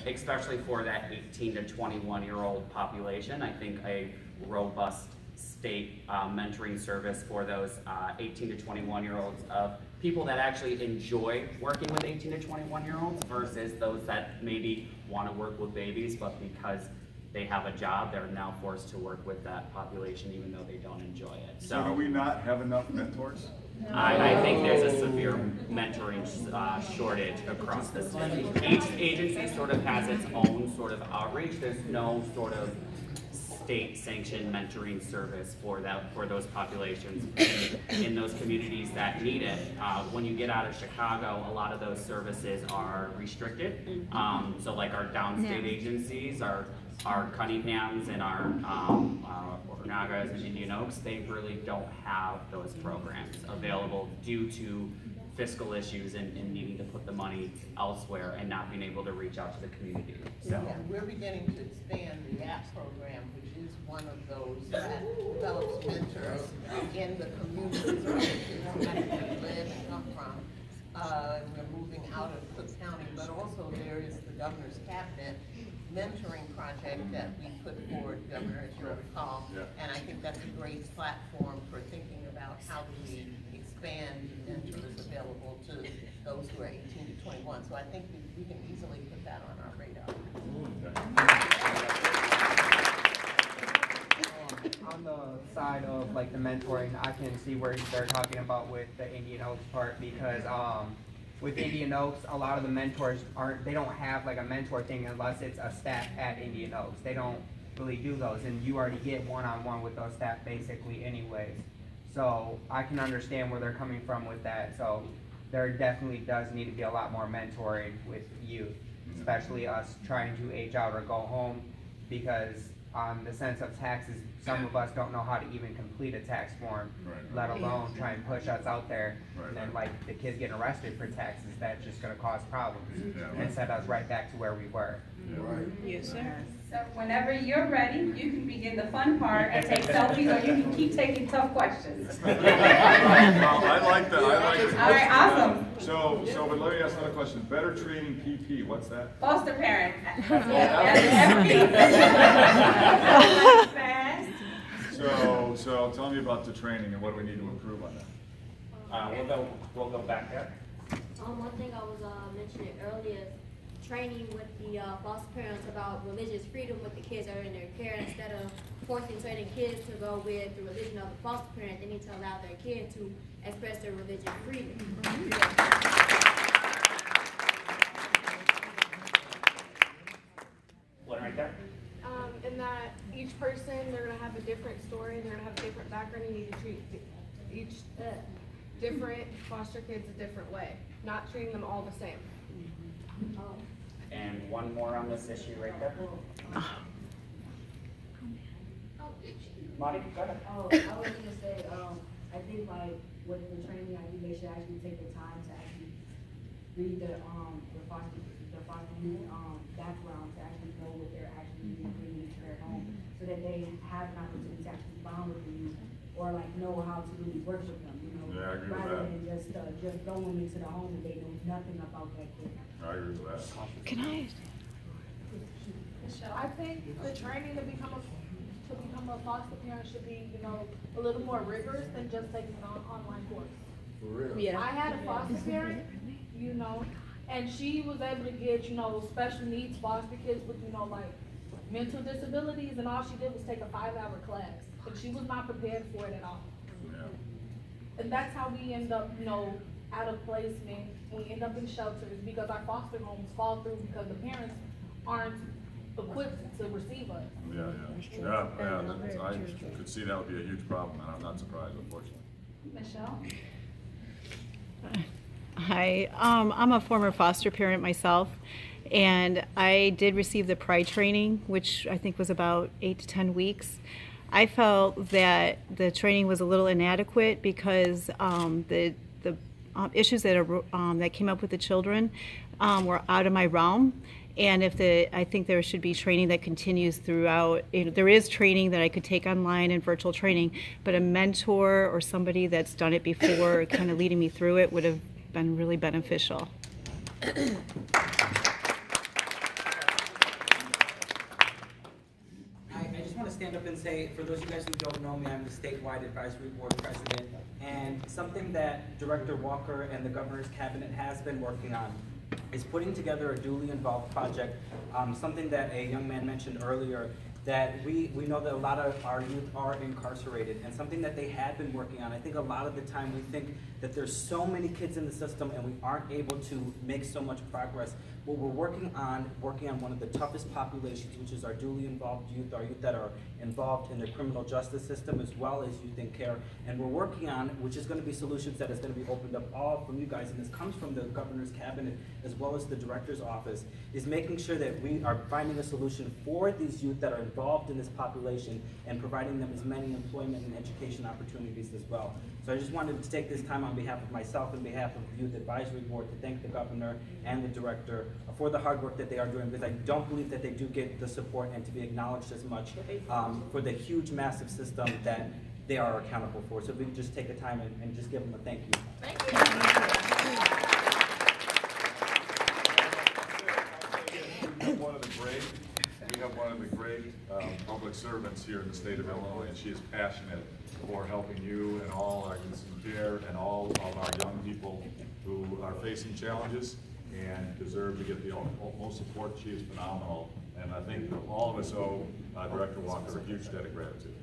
especially for that 18 to 21-year-old population. I think a robust state mentoring service for those 18 to 21-year-olds of people that actually enjoy working with 18 to 21-year-olds versus those that maybe want to work with babies, but because they have a job, they're now forced to work with that population even though they don't enjoy it. So do we not have enough mentors? I think there's a severe mentoring shortage across the city. Each agency sort of has its own sort of outreach. There's no sort of state-sanctioned mentoring service for those populations in those communities that need it. When you get out of Chicago, a lot of those services are restricted. So like our downstate agencies, our Cunninghams and our Ornagas and Indian Oaks, they really don't have those programs available due to fiscal issues and needing to put the money elsewhere and not being able to reach out to the community. So yeah, we're beginning to expand the APP program, which is one of those that develops mentors in the communities where the kids live and come from. We're moving out of Cook County, but also there is the Governor's Cabinet mentoring project that we put forward, Governor, as you recall, and I think that's a great platform for thinking about how do we expand mentors available to those who are 18 to 21. So I think we can easily put that on our radar. On the side of like the mentoring, I can see where they're talking about with the Indian Oaks part, because with Indian Oaks, a lot of the mentors they don't have like a mentor thing unless it's a staff at Indian Oaks. They don't really do those, and you already get one-on-one with those staff basically anyways. So I can understand where they're coming from with that. So there definitely does need to be a lot more mentoring with youth, especially us trying to age out or go home, because on the sense of taxes, some of us don't know how to even complete a tax form, let alone try and push us out there. And then like the kids getting arrested for taxes, that's just going to cause problems and set us right back to where we were. Yes, sir. So whenever you're ready, you can begin the fun part and take selfies, or you can keep taking tough questions. I like that. I like it. All right, awesome. So, but let me ask another question. Better treating PP, what's that? Foster parent. Fast. So tell me about the training and what do we need to improve on that? We'll go back there. One thing I was mentioning earlier, training with the foster parents about religious freedom with the kids that are in their care. Instead of forcing certain kids to go with the religion of the foster parent, they need to allow their kid to express their religious freedom. One right there. And that each person, they're going to have a different story, they're going to have a different background. You need to treat each different foster kids a different way, not treating them all the same. And one more on this issue right there. Marty, go ahead. I was going to say, I think like with the training, I think they should actually take the time to actually read the foster youth background, to actually know what they're actually bringing into their home, so that they have an opportunity to actually bond with the youth, or like know how to really worship them, you know, rather than just throw them into the home and they know nothing about that kid. I agree with that. Can I? I think the training to become a foster parent should be, you know, a little more rigorous than just taking an online course. For real. Yeah. I had a foster parent, you know, and she was able to get, you know, special needs foster kids with, you know, like mental disabilities, and all she did was take a 5-hour class, but she was not prepared for it at all. Yeah. And that's how we end up, you know, out of placement. We end up in shelters because our foster homes fall through because the parents aren't equipped to receive us. I could see that would be a huge problem, and I'm not surprised, unfortunately. Michelle? Hi, I'm a former foster parent myself, and I did receive the PRIDE training, which I think was about 8 to 10 weeks. I felt that the training was a little inadequate because the issues that came up with the children were out of my realm. And I think there should be training that continues throughout. There is training that I could take online and virtual training, but a mentor or somebody that's done it before, kind of leading me through it, would have been really beneficial. stand up and say, for those of you guys who don't know me, I'm the statewide advisory board president, and something that Director Walker and the governor's cabinet has been working on is putting together a duly involved project, something that a young man mentioned earlier, that we know that a lot of our youth are incarcerated, and something that they had been working on. I think a lot of the time we think that there's so many kids in the system and we aren't able to make so much progress. Well, we're working on one of the toughest populations, which is our duly involved youth, our youth that are involved in the criminal justice system as well as youth in care. And we're working on, which is going to be solutions that is going to be opened up all from you guys, and this comes from the governor's cabinet as well as the director's office, is making sure that we are finding a solution for these youth that are involved in this population and providing them as many employment and education opportunities as well. So I just wanted to take this time on behalf of myself and behalf of the Youth Advisory Board to thank the governor and the director for the hard work that they are doing, because I don't believe that they do get the support and to be acknowledged as much for the huge, massive system that they are accountable for. So if we can just take the time and just give them a thank you. Thank you. We have one of the great public servants here in the state of Illinois, and she is passionate for helping you and all our youth in care and all of our young people who are facing challenges and deserve to get the most support. She is phenomenal, and I think all of us owe Director Walker a huge debt of gratitude.